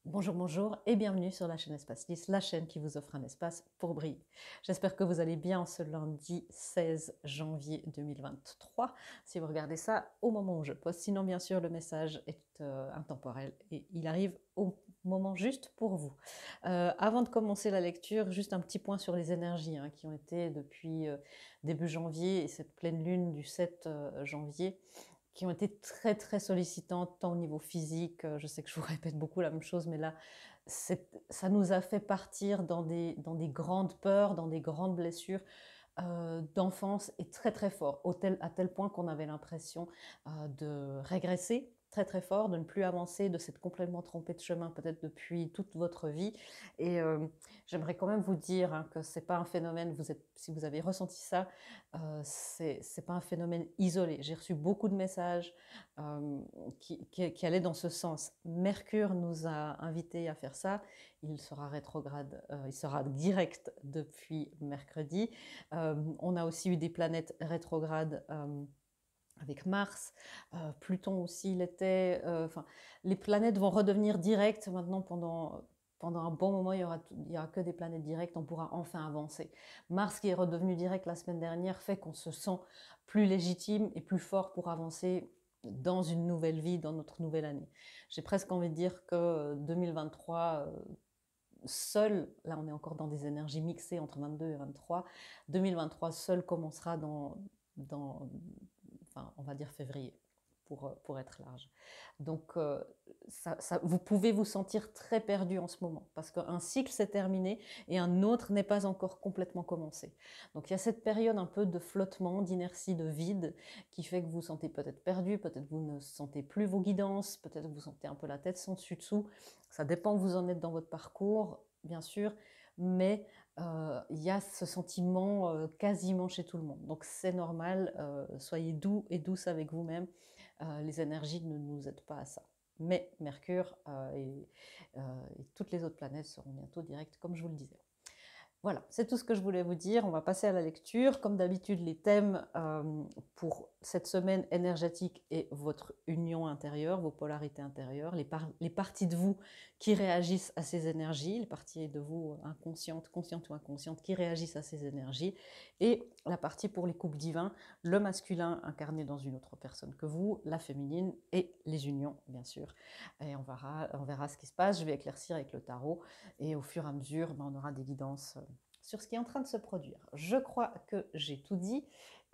Bonjour, bonjour et bienvenue sur la chaîne Espace 10, la chaîne qui vous offre un espace pour briller. J'espère que vous allez bien ce lundi 16 janvier 2023, si vous regardez ça au moment où je poste. Sinon, bien sûr, le message est intemporel et il arrive au moment juste pour vous. Avant de commencer la lecture, juste un petit point sur les énergies qui ont été depuis début janvier et cette pleine lune du 7 janvier qui ont été très très sollicitantes, tant au niveau physique, je sais que je vous répète beaucoup la même chose, mais là, ça nous a fait partir dans des grandes peurs, dans des grandes blessures d'enfance et très très fort, à tel point qu'on avait l'impression de régresser très très fort, de ne plus avancer, de s'être complètement trompé de chemin peut-être depuis toute votre vie. Et j'aimerais quand même vous dire que c'est pas un phénomène, si vous avez ressenti ça, c'est pas un phénomène isolé. J'ai reçu beaucoup de messages euh, qui allaient dans ce sens. Mercure nous a invités à faire ça. Il sera rétrograde, il sera direct depuis mercredi. On a aussi eu des planètes rétrogrades avec Mars, Pluton aussi l'était. Enfin, les planètes vont redevenir directes maintenant pendant un bon moment. Il y aura que des planètes directes. On pourra enfin avancer. Mars qui est redevenu direct la semaine dernière fait qu'on se sent plus légitime et plus fort pour avancer dans une nouvelle vie, dans notre nouvelle année. J'ai presque envie de dire que 2023 seul, là on est encore dans des énergies mixées entre 22 et 23, 2023 seul commencera dans enfin, on va dire février, pour être large. Donc, vous pouvez vous sentir très perdu en ce moment, parce qu'un cycle s'est terminé et un autre n'est pas encore complètement commencé. Donc, il y a cette période un peu de flottement, d'inertie, de vide, qui fait que vous vous sentez peut-être perdu, peut-être vous ne sentez plus vos guidances, peut-être vous sentez un peu la tête sans dessus-dessous. Ça dépend où vous en êtes dans votre parcours, bien sûr, mais il y a ce sentiment quasiment chez tout le monde. Donc c'est normal, soyez doux et douce avec vous-même. Les énergies ne nous aident pas à ça. Mais Mercure et toutes les autres planètes seront bientôt directes, comme je vous le disais. Voilà, c'est tout ce que je voulais vous dire. On va passer à la lecture. Comme d'habitude, les thèmes pour cette semaine énergétique et votre union intérieure, vos polarités intérieures, les parties de vous qui réagissent à ces énergies, les parties de vous inconscientes, conscientes ou inconscientes qui réagissent à ces énergies, et la partie pour les couples divins, le masculin incarné dans une autre personne que vous, la féminine et les unions, bien sûr. Et on verra ce qui se passe. Je vais éclaircir avec le tarot et au fur et à mesure, on aura des guidances sur ce qui est en train de se produire. Je crois que j'ai tout dit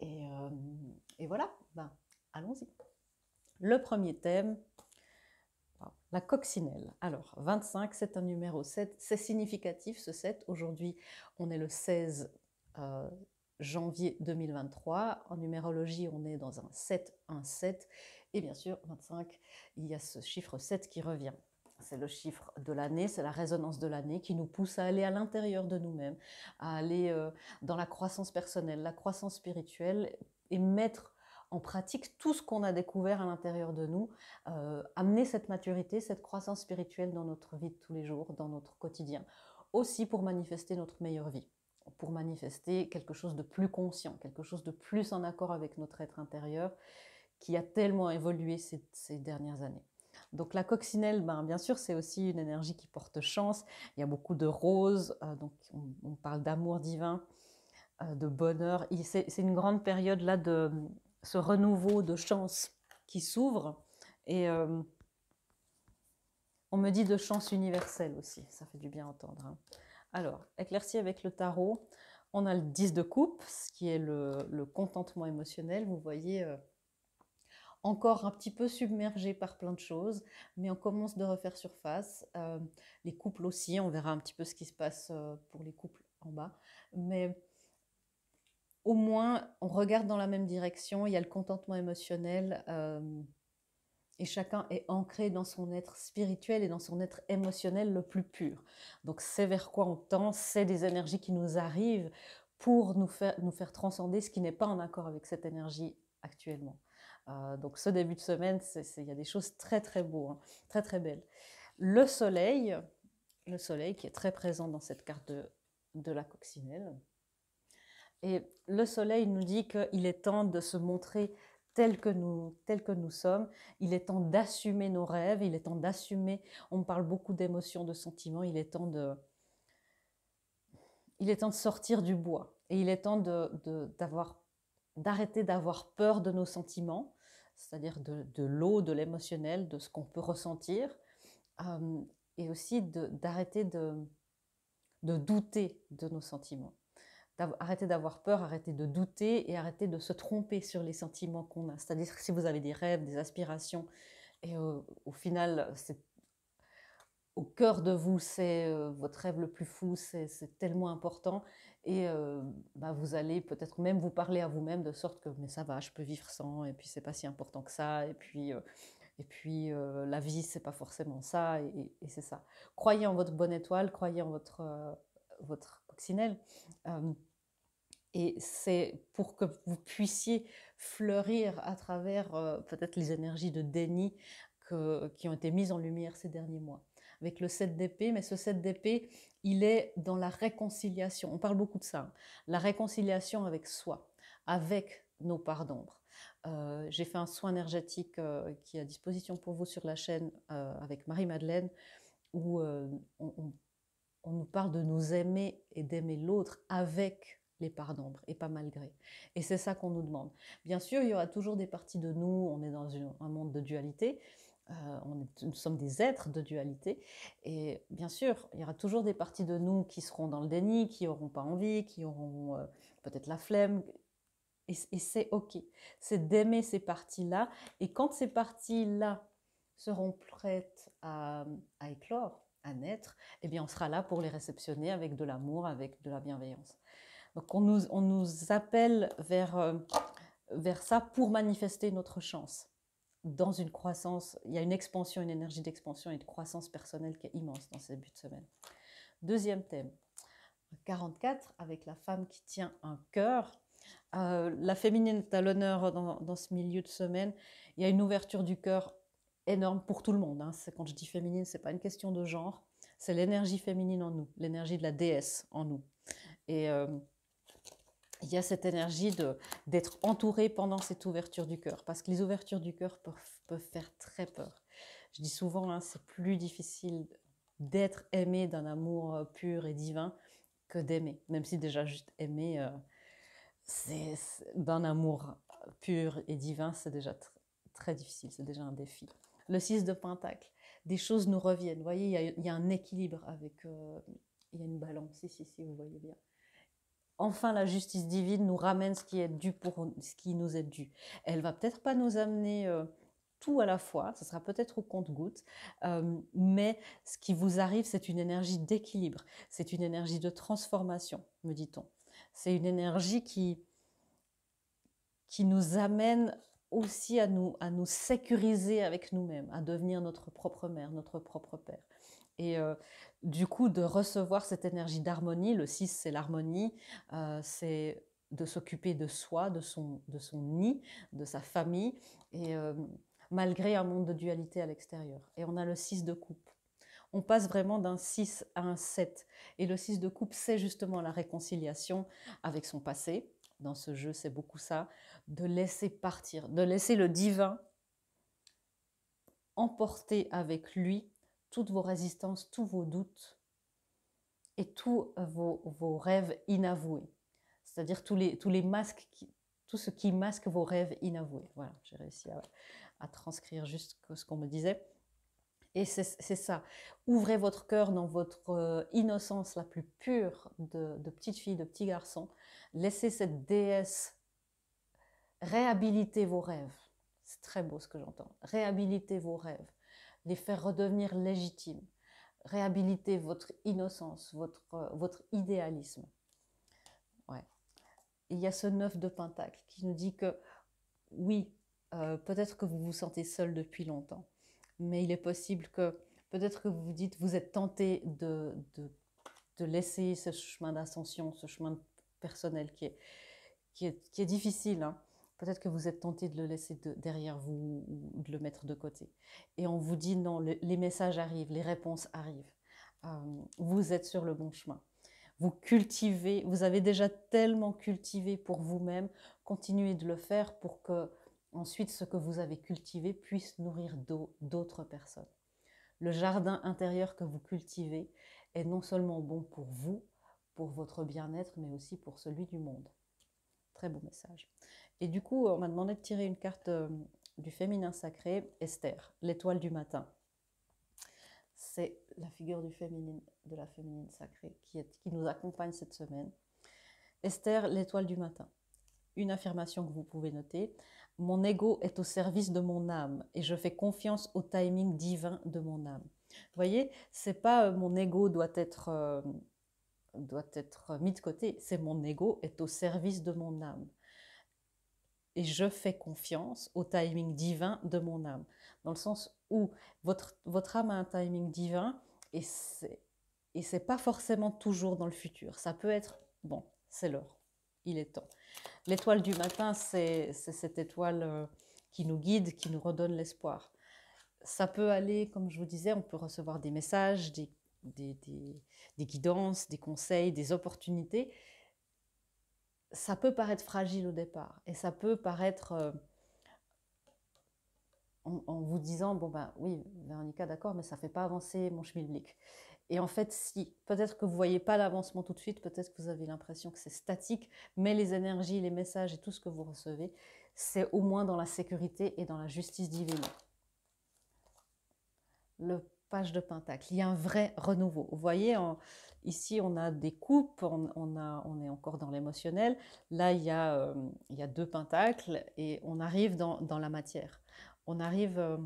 et voilà, allons-y. Le premier thème, la coccinelle. Alors, 25, c'est un numéro 7, c'est significatif ce 7. Aujourd'hui, on est le 16 janvier 2023. En numérologie, on est dans un 7, un 7. Et bien sûr, 25, il y a ce chiffre 7 qui revient. C'est le chiffre de l'année, c'est la résonance de l'année qui nous pousse à aller à l'intérieur de nous-mêmes, à aller dans la croissance personnelle, la croissance spirituelle et mettre en pratique tout ce qu'on a découvert à l'intérieur de nous, amener cette maturité, cette croissance spirituelle dans notre vie de tous les jours, dans notre quotidien, aussi pour manifester notre meilleure vie, pour manifester quelque chose de plus conscient, quelque chose de plus en accord avec notre être intérieur qui a tellement évolué ces dernières années. Donc la coccinelle, bien sûr, c'est aussi une énergie qui porte chance. Il y a beaucoup de roses, donc on parle d'amour divin, de bonheur. C'est une grande période là de ce renouveau de chance qui s'ouvre. Et on me dit de chance universelle aussi, ça fait du bien entendre. Alors, éclairci avec le tarot, on a le 10 de coupe, ce qui est le contentement émotionnel. Vous voyez, encore un petit peu submergé par plein de choses, mais on commence de refaire surface. Les couples aussi, on verra un petit peu ce qui se passe pour les couples en bas. Mais au moins, on regarde dans la même direction, il y a le contentement émotionnel et chacun est ancré dans son être spirituel et dans son être émotionnel le plus pur. Donc c'est vers quoi on tend, c'est des énergies qui nous arrivent pour nous faire transcender ce qui n'est pas en accord avec cette énergie actuellement. Donc ce début de semaine, il y a des choses très très beaux, très très belles. Le soleil qui est très présent dans cette carte de la coccinelle. Et le soleil nous dit qu'il est temps de se montrer tels que nous sommes. Il est temps d'assumer nos rêves, il est temps d'assumer, on me parle beaucoup d'émotions, de sentiments, il est temps de sortir du bois. Et il est temps d'arrêter d'avoir peur de nos sentiments, c'est-à-dire de l'eau, de l'émotionnel, de ce qu'on peut ressentir, et aussi d'arrêter de douter de nos sentiments. Arrêter d'avoir peur, arrêter de douter et arrêter de se tromper sur les sentiments qu'on a. C'est-à-dire que si vous avez des rêves, des aspirations, et au final, au cœur de vous, c'est votre rêve le plus fou, c'est tellement important, et vous allez peut-être même vous parler à vous-même de sorte que mais ça va, je peux vivre sans, et puis c'est pas si important que ça, et puis la vie c'est pas forcément ça, et c'est ça. Croyez en votre bonne étoile, croyez en votre coccinelle, et c'est pour que vous puissiez fleurir à travers peut-être les énergies de déni qui ont été mises en lumière ces derniers mois. Avec le 7 d'épée, mais ce 7 d'épée, il est dans la réconciliation. On parle beaucoup de ça, hein. La réconciliation avec soi, avec nos parts d'ombre. J'ai fait un soin énergétique qui est à disposition pour vous sur la chaîne avec Marie-Madeleine, où on nous parle de nous aimer et d'aimer l'autre avec les parts d'ombre et pas malgré. Et c'est ça qu'on nous demande. Bien sûr, il y aura toujours des parties de nous, on est dans un monde de dualité, nous sommes des êtres de dualité, et bien sûr, il y aura toujours des parties de nous qui seront dans le déni, qui n'auront pas envie, qui auront peut-être la flemme, et c'est ok. C'est d'aimer ces parties-là, et quand ces parties-là seront prêtes à éclore, à naître, eh bien on sera là pour les réceptionner avec de l'amour, avec de la bienveillance. Donc on nous appelle vers ça pour manifester notre chance. Dans une croissance, il y a une expansion, une énergie d'expansion et de croissance personnelle qui est immense dans ces buts de semaine. Deuxième thème, 44, avec la femme qui tient un cœur. La féminine est à l'honneur dans ce milieu de semaine. Il y a une ouverture du cœur énorme pour tout le monde, hein. Quand je dis féminine, ce n'est pas une question de genre, c'est l'énergie féminine en nous, l'énergie de la déesse en nous. Et il y a cette énergie d'être entouré pendant cette ouverture du cœur, parce que les ouvertures du cœur peuvent faire très peur. Je dis souvent, hein, c'est plus difficile d'être aimé d'un amour pur et divin que d'aimer, même si déjà juste aimer, d'un amour pur et divin, c'est déjà très difficile, c'est déjà un défi. Le 6 de Pentacle, des choses nous reviennent. Vous voyez, il y a un équilibre avec, il y a une balance, si, vous voyez bien. Enfin, la justice divine nous ramène ce qui est dû pour ce qui nous est dû. Elle va peut-être pas nous amener tout à la fois, ce sera peut-être au compte-gouttes, mais ce qui vous arrive, c'est une énergie d'équilibre, c'est une énergie de transformation, me dit-on. C'est une énergie qui nous amène aussi à nous sécuriser avec nous-mêmes, à devenir notre propre mère, notre propre père. Et du coup, de recevoir cette énergie d'harmonie, le 6 c'est l'harmonie, c'est de s'occuper de soi, de son nid, de sa famille, et malgré un monde de dualité à l'extérieur. Et on a le 6 de coupe. On passe vraiment d'un 6 à un 7. Et le 6 de coupe, c'est justement la réconciliation avec son passé. Dans ce jeu, c'est beaucoup ça, de laisser partir, de laisser le divin emporter avec lui toutes vos résistances, tous vos doutes et tous vos rêves inavoués. C'est-à-dire tous les masques, tout ce qui masque vos rêves inavoués. Voilà, j'ai réussi à transcrire juste ce qu'on me disait. Et c'est ça. Ouvrez votre cœur dans votre innocence la plus pure de petite fille, de petit garçon. Laissez cette déesse réhabiliter vos rêves. C'est très beau ce que j'entends. Réhabiliter vos rêves. Les faire redevenir légitimes. Réhabiliter votre innocence, votre idéalisme. Ouais. Et il y a ce 9 de Pentacle qui nous dit que oui, peut-être que vous vous sentez seul depuis longtemps, mais il est possible que peut-être que vous vous dites, vous êtes tenté de laisser ce chemin d'ascension, ce chemin personnel qui est difficile, hein. Peut-être que vous êtes tenté de le laisser derrière vous ou de le mettre de côté. Et on vous dit non, les messages arrivent, les réponses arrivent. Vous êtes sur le bon chemin. Vous cultivez, vous avez déjà tellement cultivé pour vous-même, continuez de le faire pour que ensuite ce que vous avez cultivé puisse nourrir d'autres personnes. Le jardin intérieur que vous cultivez est non seulement bon pour vous, pour votre bien-être, mais aussi pour celui du monde. Très beau message. Et du coup, on m'a demandé de tirer une carte du féminin sacré, Esther, l'étoile du matin. C'est la figure de la féminine sacrée qui nous accompagne cette semaine. Esther, l'étoile du matin. Une affirmation que vous pouvez noter. Mon ego est au service de mon âme et je fais confiance au timing divin de mon âme. Vous voyez, c'est pas mon ego doit être mis de côté, c'est mon ego est au service de mon âme. Et je fais confiance au timing divin de mon âme. Dans le sens où votre âme a un timing divin et c'est pas forcément toujours dans le futur. Ça peut être, bon, c'est l'heure, il est temps. L'étoile du matin, c'est cette étoile qui nous guide, qui nous redonne l'espoir. Ça peut aller, comme je vous disais, on peut recevoir des messages, des guidances, des conseils, des opportunités. Ça peut paraître fragile au départ et ça peut paraître en vous disant, bon ben oui, Véronica, d'accord, mais ça ne fait pas avancer mon schmilblick. Et en fait, si, peut-être que vous ne voyez pas l'avancement tout de suite, peut-être que vous avez l'impression que c'est statique, mais les énergies, les messages et tout ce que vous recevez, c'est au moins dans la sécurité et dans la justice divine. Le page de Pentacle, il y a un vrai renouveau. Vous voyez, ici, on a des coupes, on est encore dans l'émotionnel. Là, il y a 2 pentacles et on arrive dans la matière. On arrive...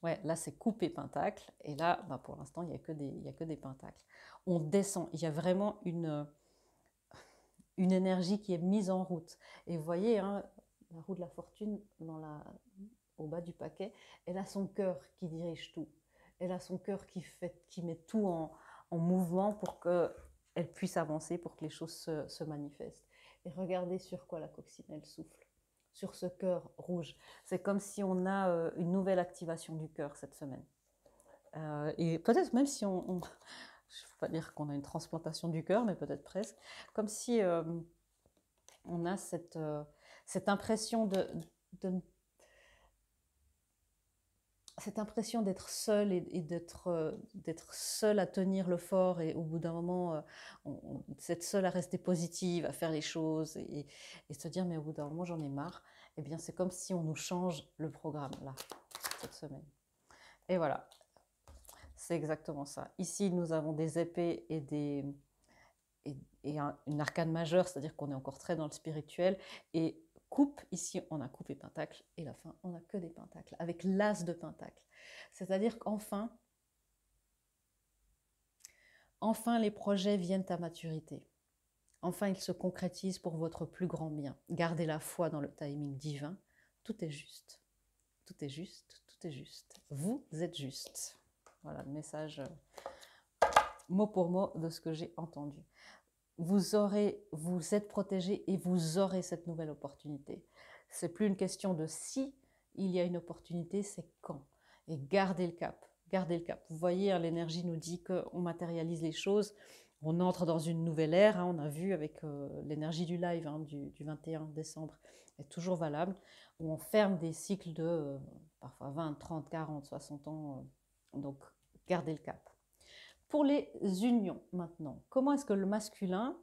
ouais, là, c'est coupe et pentacle. Et là, bah, pour l'instant, il n'y a que des pentacles. On descend. Il y a vraiment une énergie qui est mise en route. Et vous voyez, hein, la roue de la fortune au bas du paquet, elle a son cœur qui dirige tout. Elle a son cœur qui met tout en mouvement pour qu'elle puisse avancer, pour que les choses se manifestent. Et regardez sur quoi la coccinelle souffle. Sur ce cœur rouge. C'est comme si on a une nouvelle activation du cœur cette semaine. Et peut-être même si je ne veux pas dire qu'on a une transplantation du cœur, mais peut-être presque, comme si on a cette impression cette impression d'être seul et d'être seul à tenir le fort, et au bout d'un moment, d'être seul à rester positive, à faire les choses et se dire mais au bout d'un moment j'en ai marre. Eh bien c'est comme si on nous change le programme là, cette semaine. Et voilà, c'est exactement ça. Ici nous avons des épées et une arcane majeure, c'est-à-dire qu'on est encore très dans le spirituel, et coupe, ici on a coupe et pentacle, et la fin on n'a que des pentacles, avec l'as de pentacle. C'est-à-dire qu'enfin, les projets viennent à maturité. Enfin, ils se concrétisent pour votre plus grand bien. Gardez la foi dans le timing divin. Tout est juste. Tout est juste. Tout est juste. Vous êtes juste. Voilà le message mot pour mot de ce que j'ai entendu. Vous êtes protégé et vous aurez cette nouvelle opportunité. C'est plus une question de si il y a une opportunité, c'est quand. Et gardez le cap. Gardez le cap. Vous voyez, hein, l'énergie nous dit qu'on matérialise les choses. On entre dans une nouvelle ère. Hein, on a vu avec l'énergie du live hein, du 21 décembre est toujours valable. Où on ferme des cycles de parfois 20, 30, 40, 60 ans. Donc, gardez le cap. Pour les unions maintenant, comment est-ce que le masculin,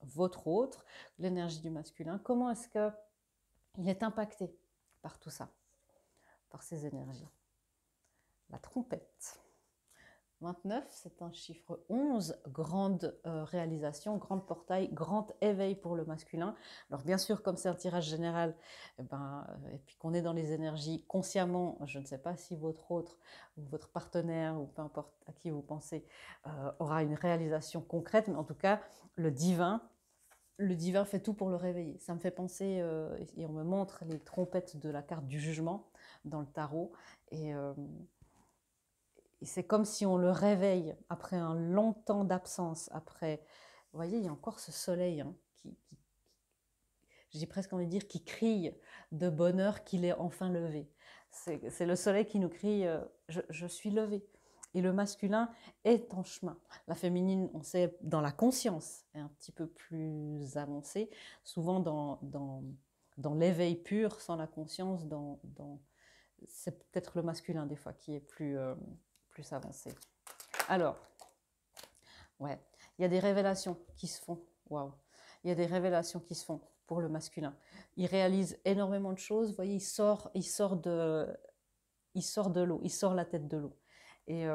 votre autre, l'énergie du masculin, comment est-ce qu'il est impacté par tout ça, par ces énergies? La trompette. 29, c'est un chiffre 11, grande réalisation, grand portail, grand éveil pour le masculin. Alors bien sûr, comme c'est un tirage général, et puis qu'on est dans les énergies consciemment, je ne sais pas si votre autre ou votre partenaire ou peu importe à qui vous pensez aura une réalisation concrète, mais en tout cas, le divin fait tout pour le réveiller. Ça me fait penser, et on me montre les trompettes de la carte du jugement dans le tarot, et c'est comme si on le réveille après un long temps d'absence. Après, vous voyez, il y a encore ce soleil hein, j'ai presque envie de dire, qui crie de bonheur qu'il est enfin levé. C'est le soleil qui nous crie je suis levé. Et le masculin est en chemin. La féminine, on sait, dans la conscience, est un petit peu plus avancée, souvent dans dans l'éveil pur, sans la conscience, c'est peut-être le masculin des fois qui est plus avancé. Alors, ouais, il y a des révélations qui se font. Waouh! Il y a des révélations qui se font pour le masculin. Il réalise énormément de choses. Vous voyez, il sort de l'eau, il sort la tête de l'eau. Et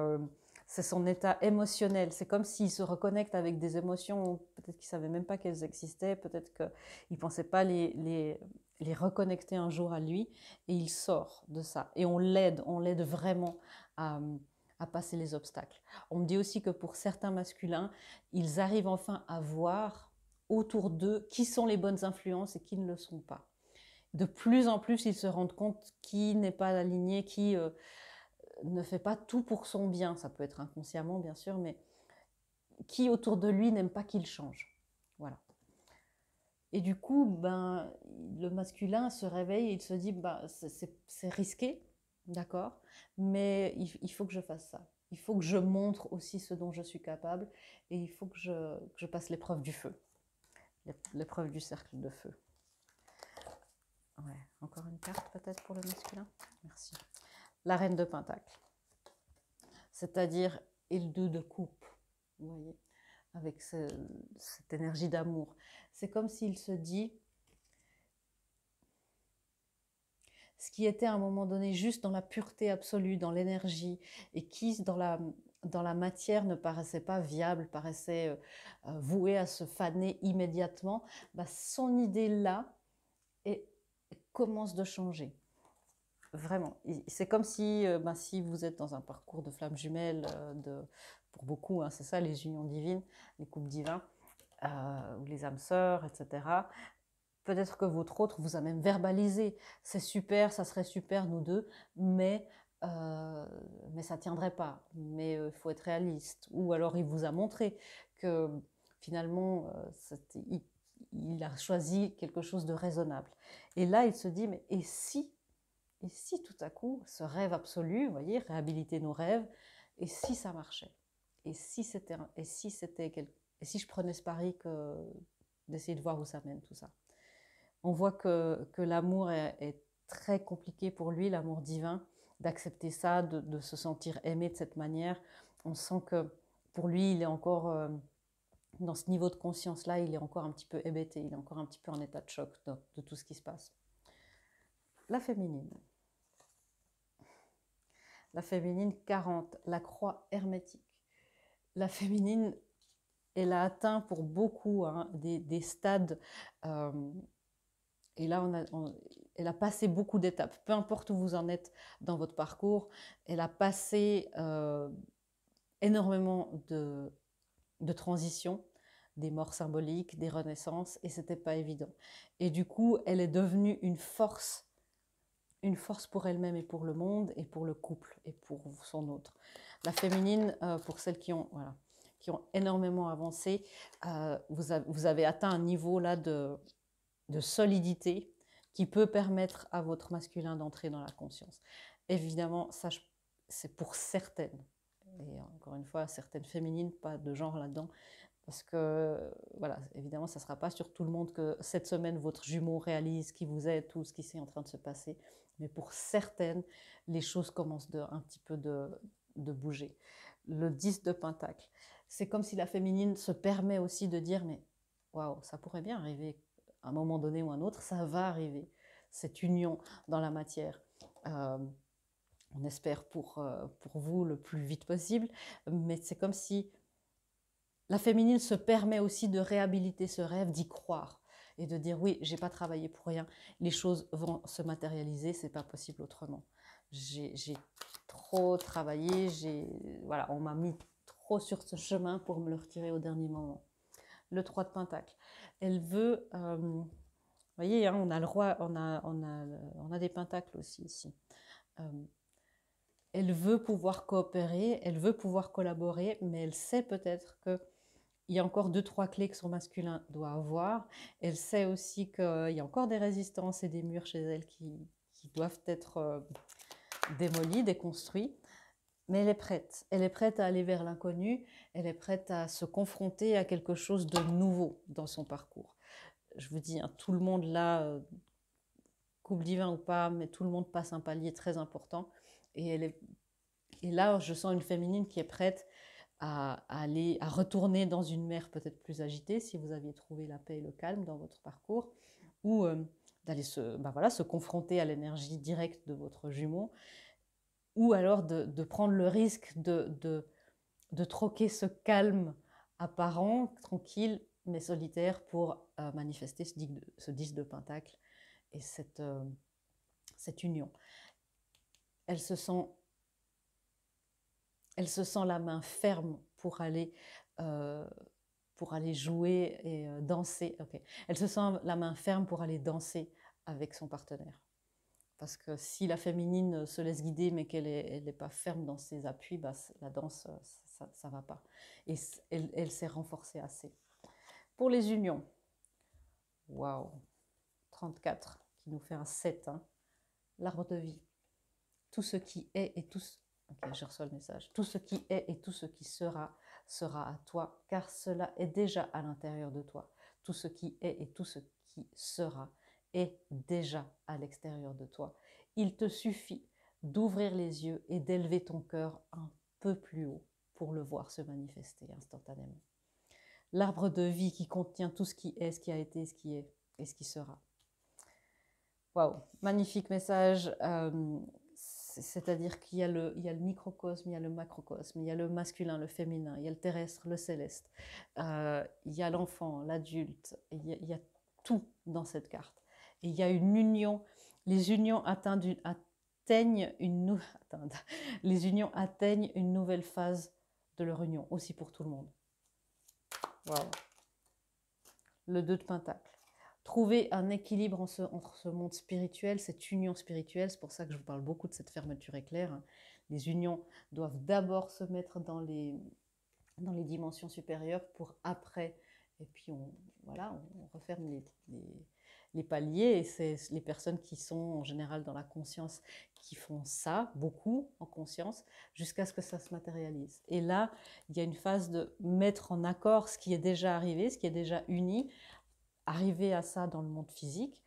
c'est son état émotionnel. C'est comme s'il se reconnecte avec des émotions, peut-être qu'il ne savait même pas qu'elles existaient, peut-être qu'il ne pensait pas les reconnecter un jour à lui, et il sort de ça. Et on l'aide vraiment à passer les obstacles. On me dit aussi que pour certains masculins, ils arrivent enfin à voir autour d'eux qui sont les bonnes influences et qui ne le sont pas. De plus en plus, ils se rendent compte qui n'est pas aligné, qui ne fait pas tout pour son bien. Ça peut être inconsciemment, bien sûr, mais qui autour de lui n'aime pas qu'il change. Voilà. Et du coup, ben, le masculin se réveille et il se dit, ben, c'est risqué, d'accord, mais il faut que je fasse ça. Il faut que je montre aussi ce dont je suis capable, et il faut que je passe l'épreuve du feu, l'épreuve du cercle de feu. Ouais, encore une carte peut-être pour le masculin. Merci. La reine de Pentacle, c'est-à-dire il de coupe, vous voyez, avec cette énergie d'amour. C'est comme s'il se dit, ce qui était à un moment donné juste dans la pureté absolue, dans l'énergie, et qui dans la matière ne paraissait pas viable, paraissait voué à se faner immédiatement, bah, son idée-là commence de changer. Vraiment. C'est comme si, si vous êtes dans un parcours de flammes jumelles, pour beaucoup, hein, c'est ça les unions divines, les couples divins, ou les âmes sœurs, etc. Peut-être que votre autre vous a même verbalisé, c'est super, ça serait super nous deux, mais ça ne tiendrait pas, mais il faut être réaliste. Ou alors il vous a montré que finalement, il a choisi quelque chose de raisonnable. Et là, il se dit, mais et si tout à coup, ce rêve absolu, vous voyez, réhabiliter nos rêves, et si ça marchait? Et si je prenais ce pari d'essayer de voir où ça mène tout ça? On voit que l'amour est très compliqué pour lui, l'amour divin, d'accepter ça, de se sentir aimé de cette manière. On sent que pour lui, il est encore dans ce niveau de conscience-là, il est encore un petit peu hébété, il est encore un petit peu en état de choc de tout ce qui se passe. La féminine. La féminine 40, la croix hermétique. La féminine, elle a atteint pour beaucoup des stades, et là elle a passé beaucoup d'étapes. Peu importe où vous en êtes dans votre parcours, elle a passé énormément de transitions, des morts symboliques, des renaissances, et c'était pas évident. Et du coup, elle est devenue une force pour elle-même et pour le monde et pour le couple et pour son autre. La féminine, pour celles qui ont énormément avancé, vous avez atteint un niveau là de solidité qui peut permettre à votre masculin d'entrer dans la conscience. Évidemment, ça c'est pour certaines, et encore une fois, certaines féminines, pas de genre là-dedans, parce que, voilà, évidemment, ça ne sera pas sur tout le monde que cette semaine, votre jumeau réalise qui vous êtes, tout ce qui est en train de se passer. Mais pour certaines, les choses commencent un petit peu de bouger. Le 10 de Pentacle, c'est comme si la féminine se permet aussi de dire, mais waouh, ça pourrait bien arriver à un moment donné ou un autre, ça va arriver, cette union dans la matière. On espère pour vous le plus vite possible, mais c'est comme si la féminine se permet aussi de réhabiliter ce rêve, d'y croire et de dire oui, j'ai pas travaillé pour rien, les choses vont se matérialiser, c'est pas possible autrement. J'ai trop travaillé, voilà, on m'a mis trop sur ce chemin pour me le retirer au dernier moment. Le 3 de Pentacle, elle veut, vous voyez, hein, on a le roi, on a des pentacles aussi ici. Elle veut pouvoir coopérer, elle veut pouvoir collaborer, mais elle sait peut-être que il y a encore 2-3 clés que son masculin doit avoir. Elle sait aussi qu'il y a encore des résistances et des murs chez elle qui doivent être démolis, déconstruits. Mais elle est prête. Elle est prête à aller vers l'inconnu. Elle est prête à se confronter à quelque chose de nouveau dans son parcours. Je vous dis, hein, tout le monde là, couple divin ou pas, mais tout le monde passe un palier très important. Et là, je sens une féminine qui est prête à retourner dans une mer peut-être plus agitée, si vous aviez trouvé la paix et le calme dans votre parcours, ou d'aller se confronter à l'énergie directe de votre jumeau, ou alors de prendre le risque de troquer ce calme apparent, tranquille, mais solitaire, pour manifester ce 10 de Pentacle et cette union. Elle se sent la main ferme pour aller jouer et danser. Okay. Elle se sent la main ferme pour aller danser avec son partenaire. Parce que si la féminine se laisse guider mais qu'elle n'est pas ferme dans ses appuis, bah, la danse, ça ne va pas. Et elle s'est renforcée assez. Pour les unions, waouh, 34, qui nous fait un 7. Hein. L'arbre de vie. Tout ce qui est et tout ce... Ok, je reçois le message. Tout ce qui est et tout ce qui sera, sera à toi, car cela est déjà à l'intérieur de toi. Tout ce qui est et tout ce qui sera est déjà à l'extérieur de toi. Il te suffit d'ouvrir les yeux et d'élever ton cœur un peu plus haut pour le voir se manifester instantanément. L'arbre de vie qui contient tout ce qui est, ce qui a été, ce qui est et ce qui sera. Waouh, magnifique message. C'est-à-dire qu'il y a le microcosme, il y a le macrocosme, il y a le masculin, le féminin, il y a le terrestre, le céleste, il y a l'enfant, l'adulte, il y a tout dans cette carte. Et il y a une union, les unions atteignent une nouvelle phase de leur union, aussi pour tout le monde. Waouh. Le 2 de Pentacle. Trouver un équilibre entre ce monde spirituel, cette union spirituelle, c'est pour ça que je vous parle beaucoup de cette fermeture éclair. Hein. Les unions doivent d'abord se mettre dans les dimensions supérieures pour après, et puis on referme les paliers, et c'est les personnes qui sont en général dans la conscience qui font ça, beaucoup en conscience, jusqu'à ce que ça se matérialise. Et là, il y a une phase de mettre en accord ce qui est déjà arrivé, ce qui est déjà uni, arriver à ça dans le monde physique,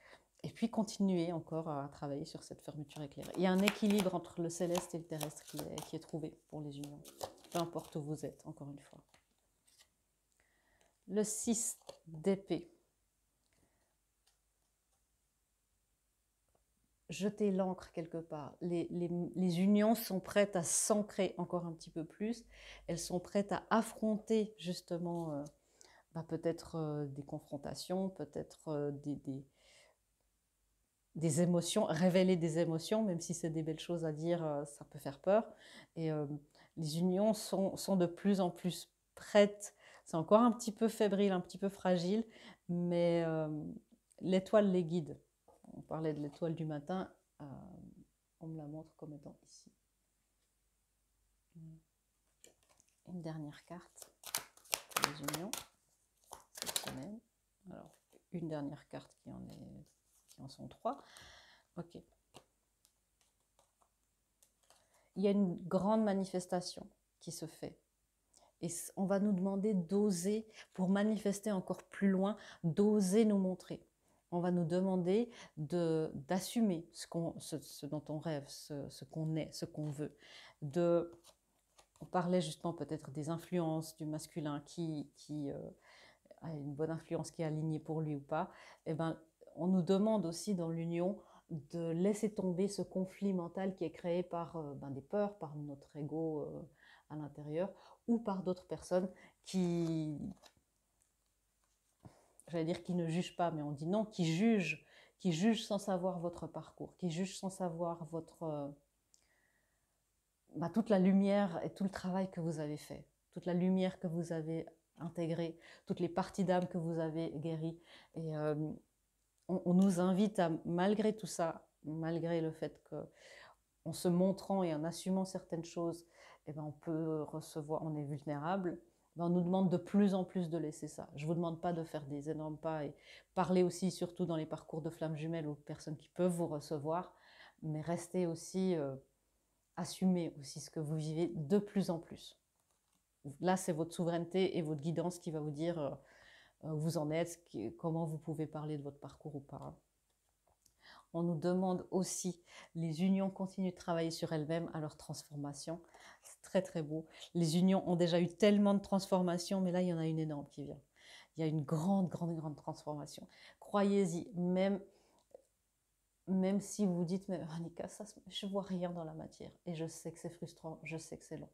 et puis continuer encore à travailler sur cette fermeture éclairée. Il y a un équilibre entre le céleste et le terrestre qui est trouvé pour les unions, peu importe où vous êtes, encore une fois. Le 6 d'épée. Jeter l'ancre quelque part. Les unions sont prêtes à s'ancrer encore un petit peu plus. Elles sont prêtes à affronter justement peut-être des confrontations, peut-être des émotions, révéler des émotions, même si c'est des belles choses à dire, ça peut faire peur. Et les unions sont de plus en plus prêtes. C'est encore un petit peu fébrile, un petit peu fragile, mais l'étoile les guide. On parlait de l'étoile du matin, on me la montre comme étant ici. Une dernière carte pour les unions cette semaine. Alors, une dernière carte qui en sont 3. Ok. Il y a une grande manifestation qui se fait. Et on va nous demander d'oser, pour manifester encore plus loin, d'oser nous montrer. On va nous demander d'assumer ce dont on rêve, ce qu'on est, ce qu'on veut. On parlait justement peut-être des influences du masculin qui a une bonne influence, qui est alignée pour lui ou pas. Eh ben, on nous demande aussi dans l'union de laisser tomber ce conflit mental qui est créé par des peurs, par notre ego à l'intérieur, ou par d'autres personnes qui, j'allais dire qui ne jugent pas, mais on dit non, qui jugent sans savoir votre parcours, qui jugent sans savoir toute la lumière et tout le travail que vous avez fait, toute la lumière que vous avez intégrée, toutes les parties d'âme que vous avez guéries. Et on nous invite à, malgré tout ça, malgré le fait qu'en se montrant et en assumant certaines choses, on peut recevoir, on est vulnérable, on nous demande de plus en plus de laisser ça. Je ne vous demande pas de faire des énormes pas et parler aussi, surtout dans les parcours de flammes jumelles aux personnes qui peuvent vous recevoir, mais restez aussi, assumer aussi ce que vous vivez de plus en plus. Là, c'est votre souveraineté et votre guidance qui va vous dire où vous en êtes, comment vous pouvez parler de votre parcours ou pas. On nous demande aussi, les unions continuent de travailler sur elles-mêmes à leur transformation. C'est très très beau. Les unions ont déjà eu tellement de transformations, mais là il y en a une énorme qui vient. Il y a une grande, grande, grande transformation. Croyez-y, même si vous vous dites, mais Annika, je ne vois rien dans la matière. Et je sais que c'est frustrant, je sais que c'est long.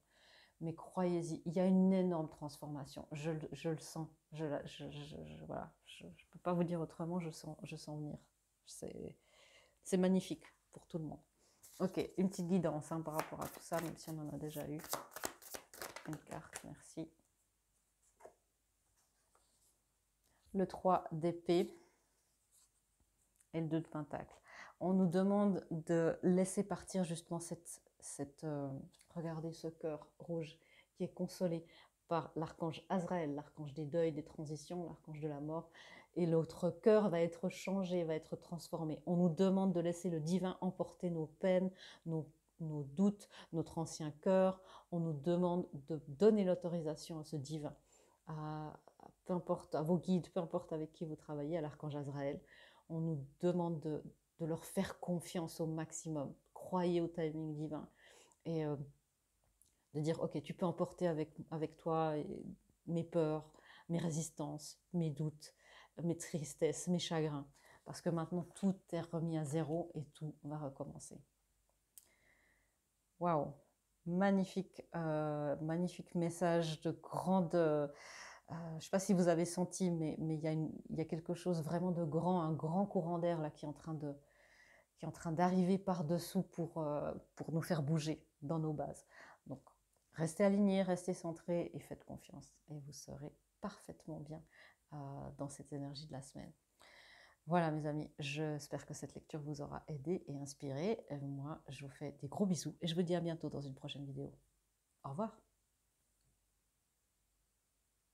Mais croyez-y, il y a une énorme transformation. Je le sens. Voilà, je ne peux pas vous dire autrement, je sens venir. C'est magnifique pour tout le monde. Ok, une petite guidance par rapport à tout ça, même si on en a déjà eu. Une carte, merci. Le 3 d'épée et le 2 de pentacle. On nous demande de laisser partir justement regardez ce cœur rouge qui est consolé par l'archange Azraël, l'archange des deuils, des transitions, l'archange de la mort. Et l'autre cœur va être changé, va être transformé. On nous demande de laisser le divin emporter nos peines, nos doutes, notre ancien cœur. On nous demande de donner l'autorisation à ce divin, peu importe, à vos guides, peu importe avec qui vous travaillez, à l'archange Azraël. On nous demande de leur faire confiance au maximum. Croyez au timing divin. Et de dire, ok, tu peux emporter avec toi mes peurs, mes résistances, mes doutes, mes tristesses, mes chagrins. Parce que maintenant, tout est remis à zéro et tout va recommencer. Waouh! Magnifique, magnifique message de grande... je ne sais pas si vous avez senti, mais il y a quelque chose vraiment de grand, un grand courant d'air là qui est en train d'arriver par-dessous pour nous faire bouger dans nos bases. Donc, restez alignés, restez centrés et faites confiance. Et vous serez parfaitement bien dans cette énergie de la semaine. Voilà mes amis, j'espère que cette lecture vous aura aidé et inspiré. Moi, je vous fais des gros bisous et je vous dis à bientôt dans une prochaine vidéo. Au revoir.